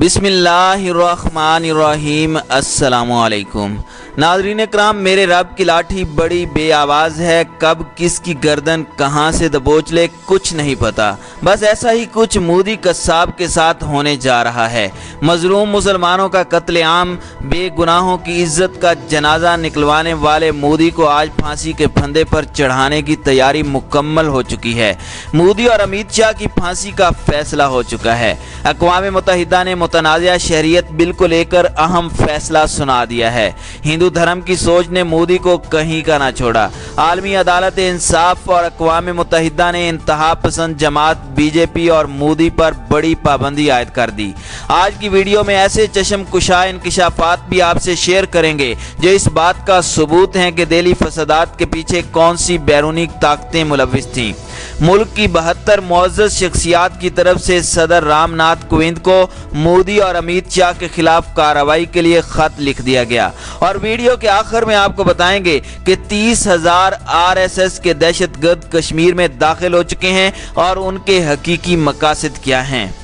बिस्मिल्लाहिर्रहमानिर्रहीम। अस्सलामुअलैकुम नाज़रीन इकराम, मेरे रब की लाठी बड़ी बे आवाज़ है, कब किसकी गर्दन कहाँ से दबोच ले कुछ नहीं पता। बस ऐसा ही कुछ मोदी कस्साब के साथ होने जा रहा है। मजलूम मुसलमानों का कत्लेआम, बेगुनाहों की इज्जत का जनाजा निकलवाने वाले मोदी को आज फांसी के फंदे पर चढ़ाने की तैयारी मुकम्मल हो चुकी है। मोदी और अमित शाह की फांसी का फैसला हो चुका है। अक़वाम मुत्तहिदा ने मुतनाज़िया शरीयत बिल को लेकर अहम फैसला सुना दिया है। हिंदू धर्म की सोच ने मोदी को कहीं का ना छोड़ा। आलमी अदालत इंसाफ और अक़वाम मुत्तहिदा ने इंतहा पसंद जमात बीजेपी और मोदी पर बड़ी पाबंदी आयद कर दी। आज की वीडियो में ऐसे चश्म कुशा इंकिशाफात भी आपसे शेयर करेंगे जो इस बात का सबूत हैं कि दिल्ली फसादात के पीछे कौन सी बैरूनी ताकतें मुलव्विस थीं। मुल्क की 72 मुअज़्ज़ज़ शख्सियात की तरफ से सदर रामनाथ कोविंद को मोदी और अमित शाह के खिलाफ कार्रवाई के लिए खत लिख दिया गया। और वीडियो के आखिर में आपको बताएंगे कि 30,000 RSS के दहशतगर्द कश्मीर में दाखिल हो चुके हैं और उनके हकीकी मकासद क्या हैं।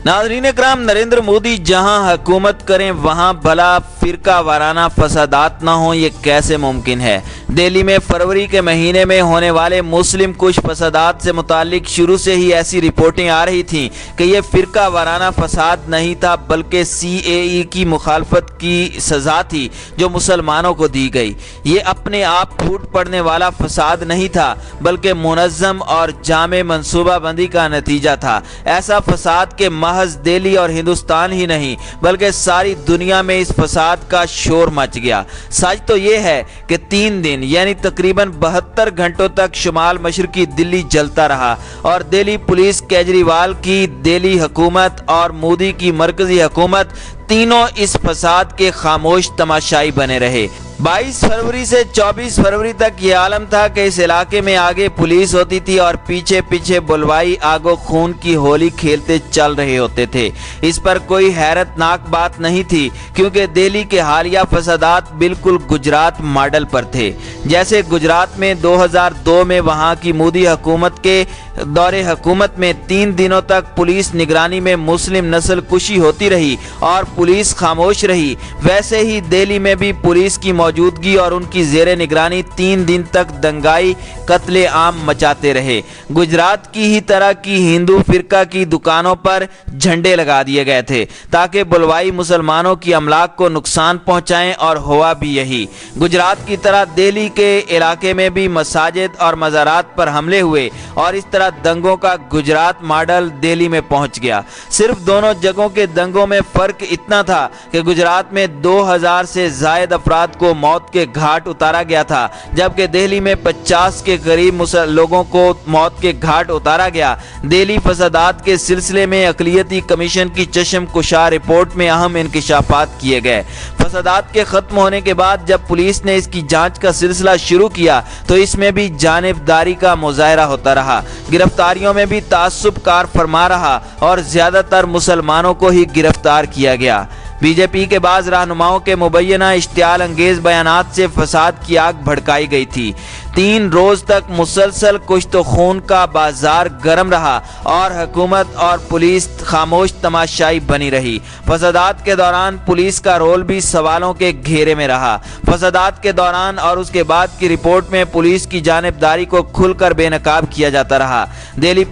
नाज़रीन इकराम, नरेंद्र मोदी जहां हुकूमत करें वहां भला फिरका वाराना फसादात ना हो, ये कैसे मुमकिन है। दिल्ली में फरवरी के महीने में होने वाले मुस्लिम कुश फसादात से मुतालिक शुरू से ही ऐसी रिपोर्टें आ रही थीं कि ये फिरका वाराना फसाद नहीं था बल्कि CAE की मुखालफत की सज़ा थी जो मुसलमानों को दी गई। ये अपने आप फूट पड़ने वाला फसाद नहीं था बल्कि मुनज़्ज़म और जामे मनसूबाबंदी का नतीजा था। ऐसा फसाद के महज दिल्ली और हिंदुस्तान ही नहीं बल्कि सारी दुनिया में इस फसाद का शोर मच गया। सच तो यह है कि 3 दिन यानी तकरीबन 72 घंटों तक शुमाल मशरकी दिल्ली जलता रहा और दिल्ली पुलिस, केजरीवाल की दिल्ली हुकूमत और मोदी की मरकजी हुकूमत तीनों इस फसाद के खामोश तमाशाई बने रहे। 22 फरवरी से 24 फरवरी तक ये आलम था कि इस इलाके में आगे पुलिस होती थी और पीछे पीछे बुलवाई आगो खून की होली खेलते चल रहे होते थे। इस पर कोई हैरतनाक बात नहीं थी क्योंकि दिल्ली के हालिया फसादात बिल्कुल गुजरात मॉडल पर थे। जैसे गुजरात में 2002 में वहां की मोदी हुकूमत के दौरे हुकूमत में 3 दिनों तक पुलिस निगरानी में मुस्लिम नस्ल कुशी होती रही और पुलिस खामोश रही, वैसे ही दिल्ली में भी पुलिस की मौजूदगी और उनकी ज़ेरे निगरानी 3 दिन तक दंगाई कत्ले आम मचाते रहे। गुजरात की ही तरह की हिंदू फिरका की दुकानों पर झंडे लगा दिए गए थे ताकि बुलवाई मुसलमानों की अमलाक को नुकसान पहुंचाएं और हुआ भी यही। गुजरात की तरह दिल्ली के इलाके में भी मसाजिद और मज़ारात पर हमले हुए और इस तरह दंगों का गुजरात मॉडल दिल्ली में पहुंच गया। सिर्फ दोनों जगहों के दंगों में फर्क इतना था कि गुजरात में 2000 से जायद अफराद को मौत के घाट उतारा गया था जबकि दिल्ली में 50 के करीब लोगों को मौत के घाट उतारा गया। दिल्ली फसादात के सिलसिले में अक़लियती कमीशन की चश्म कुशा रिपोर्ट में अहम इंकिशाफात किए गए। फसादात के खत्म होने के बाद जब पुलिस ने इसकी जांच का सिलसिला शुरू किया तो इसमें भी जानिबदारी का मुजाहरा होता रहा। गिरफ्तारियों में भी तासुब कार फरमा रहा और ज्यादातर मुसलमानों को ही गिरफ्तार किया गया। बीजेपी के बाज़ रहनुमाओं के मुबैना इश्तियाल अंगेज बयानात से फसाद की आग भड़काई गई थी। 3 रोज तक मुसलसल कुछ तो खून का बाजार गर्म रहा और हुकूमत और पुलिस खामोश तमाशाई बनी रही। फसादात के दौरान पुलिस का रोल भी सवालों के घेरे में रहा। फसादात के दौरान और उसके बाद की रिपोर्ट में पुलिस की जानिबदारी को खुलकर बेनकाब किया जाता रहा। दिल्ली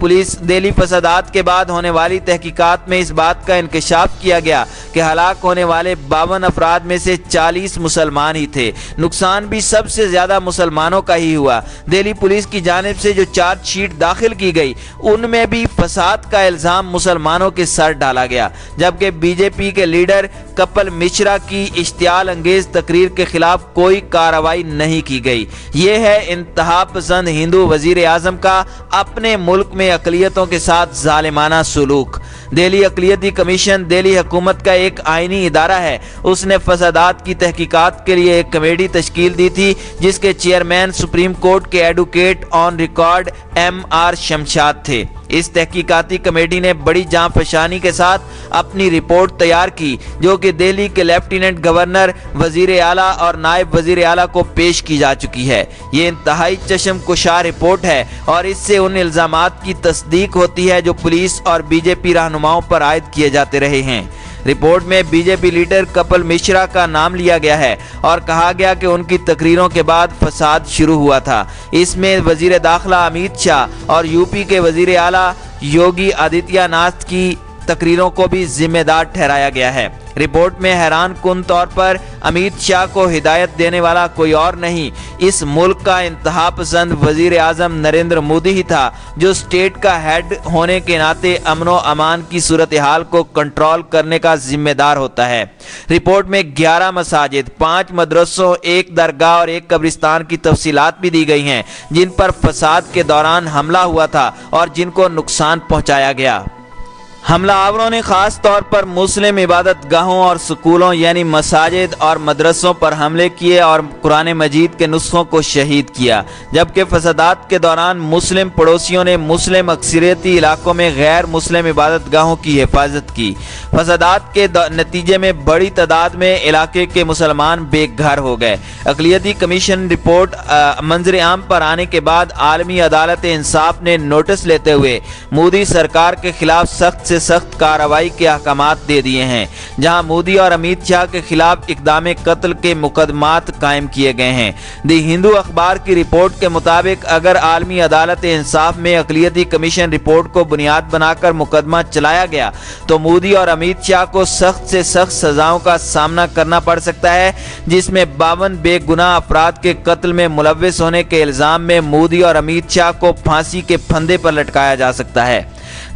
फसादात के बाद होने वाली तहकीकात में इस बात का इंकशाफ किया गया कि हलाक होने वाले 52 अफराद में से 40 मुसलमान ही थे। नुकसान भी सबसे ज्यादा मुसलमानों का ही हुआ। दिल्ली पुलिस की जानिब से जो चार्जशीट दाखिल की गई उनमें भी फसाद का इल्जाम मुसलमानों के सर डाला गया जबकि बीजेपी के लीडर कपिल मिश्रा की इश्तियाल अंगेज तकरीर के खिलाफ कोई कार्रवाई नहीं की गई। ये है इंतहा पसंद हिंदू वजीर आजम का अपने मुल्क में अक़लियतों के साथ जालिमाना सुलूक। दिल्ली अक़लियती कमीशन दिल्ली हुकूमत का एक आईनी इदारा है। उसने फसादात की तहकीकात के लिए एक कमेटी तश्कील दी थी जिसके चेयरमैन सुप्रीम कोर्ट के advocate on record MR Shamshad थे। इस तहकीकाती कमेटी ने बड़ी जांफशानी के साथ अपनी रिपोर्ट तैयार की, जो कि दिल्ली के लेफ्टिनेंट गवर्नर, वजीर आला और नायब वजीर आला को पेश की जा चुकी है। ये इंतहाई चश्मकुशा रिपोर्ट है और इससे उन इल्जामात की तस्दीक होती है जो पुलिस और बीजेपी रहनुमाओं पर आयद किए जाते रहे हैं। रिपोर्ट में बीजेपी लीडर कपिल मिश्रा का नाम लिया गया है और कहा गया कि उनकी तकरीरों के बाद फसाद शुरू हुआ था। इसमें वजीर दाखिला अमित शाह और यूपी के वजीर आला योगी आदित्यनाथ की तकरीरों को भी जिम्मेदार ठहराया गया है। रिपोर्ट में हैरान कुन तौर पर अमित शाह को हिदायत देने वाला कोई और नहीं, इस मुल्क का इंतहा पसंद वजीर आजम नरेंद्र मोदी ही था, जो स्टेट का हेड होने के नाते अमनो अमान की सूरत हाल को कंट्रोल करने का जिम्मेदार होता है। रिपोर्ट में 11 मसाजिद, 5 मदरसों, 1 दरगाह और 1 कब्रिस्तान की तफसीलात भी दी गई हैं, जिन पर फसाद के दौरान हमला हुआ था और जिनको नुकसान पहुंचाया गया। हमलावरों ने खास तौर पर मुस्लिम इबादत गाहों और स्कूलों यानी मसाजिद और मदरसों पर हमले किए और कुरान मजीद के नुस्खों को शहीद किया, जबकि फसादात के दौरान मुस्लिम पड़ोसियों ने मुस्लिम अक्सरियती इलाकों में गैर मुस्लिम इबादत गाहों की हिफाजत की। फसादात के नतीजे में बड़ी तादाद में इलाके के मुसलमान बेघर हो गए। अक़लियती कमीशन रिपोर्ट मंजर आम पर आने के बाद आलमी अदालत इंसाफ ने नोटिस लेते हुए मोदी सरकार के खिलाफ सख्त से सख्त कार्रवाई के अहकामात दे दिए हैं, जहां मोदी और अमित शाह के खिलाफ इक़दाम कत्ल के मुकदमात कायम किए गए हैं। दी हिंदू अखबार की रिपोर्ट के मुताबिक अगर आलमी अदालत इंसाफ में अक़लियती कमीशन रिपोर्ट को बुनियाद बनाकर मुकदमा चलाया गया तो मोदी और अमित शाह को सख्त से सख्त सजाओं का सामना करना पड़ सकता है, जिसमें 52 बेगुनाह अफराद के कत्ल में मुलव्विस होने के इल्जाम में मोदी और अमित शाह को फांसी के फंदे पर लटकाया जा सकता है।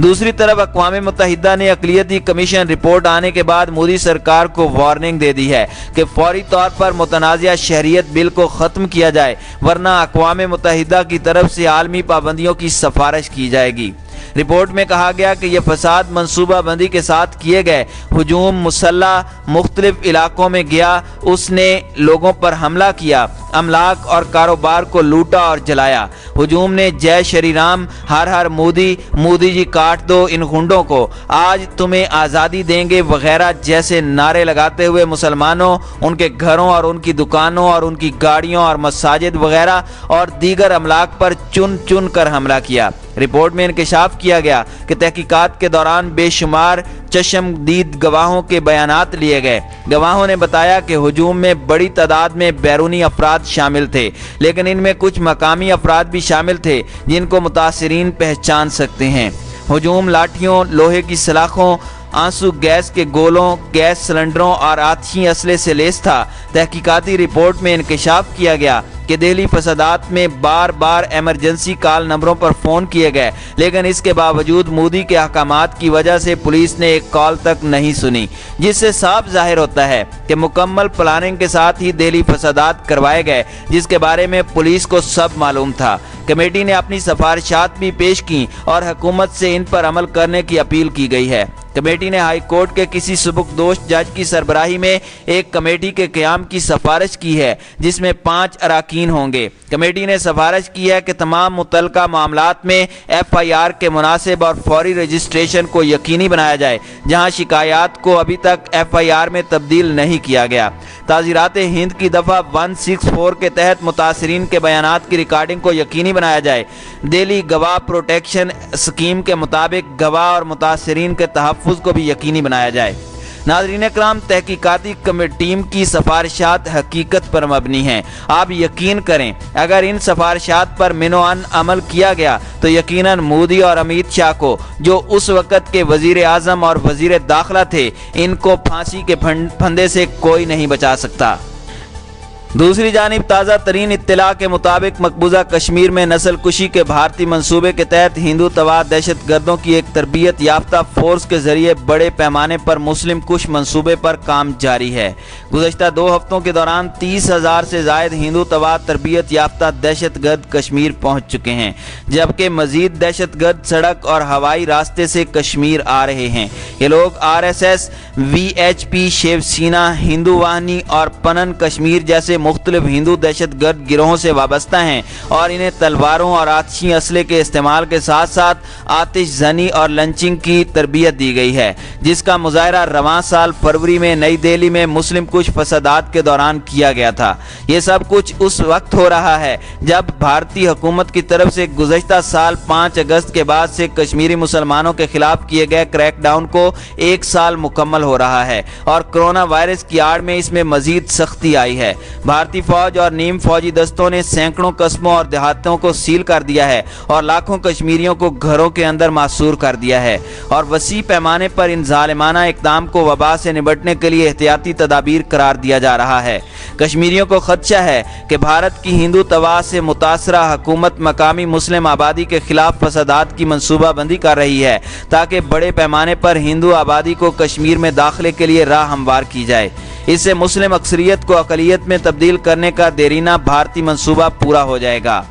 दूसरी तरफ अक़वाम मुत्तहिदा ने अक़लियती कमीशन रिपोर्ट आने के बाद मोदी सरकार को वार्निंग दे दी है कि फौरी तौर पर मुतनाज़िया शहरियत बिल को ख़त्म किया जाए, वरना अक़वाम मुत्तहिदा की तरफ से आलमी पाबंदियों की सिफारिश की जाएगी। रिपोर्ट में कहा गया कि यह फसाद मनसूबा बंदी के साथ किए गए हुजूम मुसल्लह मुख्तलिफ इलाकों में गया, उसने लोगों पर हमला किया, अमलाक और कारोबार को लूटा और जलाया। हुजूम ने जय श्री राम, हर हर मोदी, मोदी जी काट दो इन गुंडों को, आज तुम्हें आज़ादी देंगे वगैरह जैसे नारे लगाते हुए मुसलमानों, उनके घरों और उनकी दुकानों और उनकी गाड़ियों और मसाजिद वगैरह और दीगर अमलाक पर चुन चुन कर हमला किया। रिपोर्ट में इंकशाफ किया गया कि तहकीकात के दौरान बेशुमार चश्मदीद गवाहों के बयानात लिए गए। गवाहों ने बताया कि हुजूम में बड़ी तादाद में बैरूनी अफराद शामिल थे, लेकिन इनमें कुछ मकामी अफराद भी शामिल थे जिनको मुतासिरीन पहचान सकते हैं। हुजूम लाठियों, लोहे की सलाखों, आंसू गैस के गोलों, गैस सिलेंडरों और आतिशी असले से लैस था। तहकीकाती रिपोर्ट में इंकशाफ किया गया कि दिल्ली फसादात में बार बार एमरजेंसी कॉल नंबरों पर फ़ोन किए गए, लेकिन इसके बावजूद मोदी के अहकामात की वजह से पुलिस ने एक कॉल तक नहीं सुनी, जिससे साफ जाहिर होता है कि मुकम्मल प्लानिंग के साथ ही दिल्ली फसादात करवाए गए, जिसके बारे में पुलिस को सब मालूम था। कमेटी ने अपनी सिफारिशात भी पेश की और हुकूमत से इन पर अमल करने की अपील की गई है। कमेटी ने हाई कोर्ट के किसी सुबुकदोश जज की सरबराही में एक कमेटी के क़याम की सिफारिश की है, जिसमें 5 अरकान होंगे। कमेटी ने सिफारिश की है कि तमाम मुतल्लका मामलात में FIR के मुनासिब और फौरी रजिस्ट्रेशन को यकीनी बनाया जाए, जहां शिकायत को अभी तक FIR में तब्दील नहीं किया गया। ताज़ीरात हिंद की दफ़ा 164 के तहत मुतासिरीन के बयानात की रिकॉर्डिंग को यकीनी बनाया जाए। दिल्ली गवाह प्रोटेक्शन स्कीम के मुताबिक गवाह और मुतासिरीन के तहफ़्फ़ुज़ को भी यकीनी बनाया जाए। नाज़रीन इकराम, तहकीकाती टीम की सिफारिशात हकीकत पर मबनी हैं। आप यकीन करें, अगर इन सिफारिशात पर मिनोअन अमल किया गया तो यकीनन मोदी और अमित शाह को, जो उस वक़्त के वज़ीर आज़म और वज़ीर दाखिला थे, इनको फांसी के फंदे से कोई नहीं बचा सकता। दूसरी जानिब ताज़ा तरीन इत्तला के मुताबिक मकबूजा कश्मीर में नस्ल कुशी के भारतीय मंसूबे के तहत हिंदू तवा दहशत गर्दों की एक तरबियत याफ्ता फोर्स के जरिए बड़े पैमाने पर मुस्लिम कुश मंसूबे पर काम जारी है। गुज़श्ता 2 हफ्तों के दौरान 30,000 से ज़ायद हिंदू तवा तरबियत याफ्ता दहशत गर्द कश्मीर पहुँच चुके हैं, जबकि मजीद दहशत गर्द सड़क और हवाई रास्ते से कश्मीर आ रहे हैं। ये लोग RSS, VHP, शिवसेना, हिंदू वाहिनी और पनन कश्मीर जैसे मुख्तलिफ हिंदू दहशत गर्द गिरोहों से वाबस्ता हैं और इन्हें तलवारों और आतिशी असले के इस्तेमाल के साथ साथ आतिश जनी और लंचिंग की तरबियत दी गई है, जिसका मुजाहरा रवां साल फरवरी में नई दिल्ली में मुस्लिम कुछ फसादात के दौरान किया गया था। ये सब कुछ उस वक्त हो रहा है जब भारतीय हुकूमत की तरफ से गुज़श्ता साल 5 अगस्त के बाद से कश्मीरी मुसलमानों के खिलाफ किए गए क्रैकडाउन को 1 साल मुकम्मल हो रहा है और कोरोना वायरस की आड़ में इसमें मजीद सख्ती आई है। भारतीय फौज और नीम फौजी दस्तों ने सैकड़ों कस्बों और देहातों को सील कर दिया है और लाखों कश्मीरियों को घरों के अंदर मासूर कर दिया है और वसी पैमाने पर इन जालिमाना इक़दाम को वबा से निपटने के लिए एहतियाती तदाबीर करार दिया जा रहा है। कश्मीरियों को खदशा है कि भारत की हिंदू तवा से मुतासरा हुकूमत मकामी मुस्लिम आबादी के खिलाफ फसादात की मनसूबाबंदी कर रही है ताकि बड़े पैमाने पर हिंदू आबादी को कश्मीर में दाखिले के लिए राह हमवार की जाए। इससे मुस्लिम अक्सरियत को अक़लियत में तब्दील करने का देरीना भारतीय मंसूबा पूरा हो जाएगा।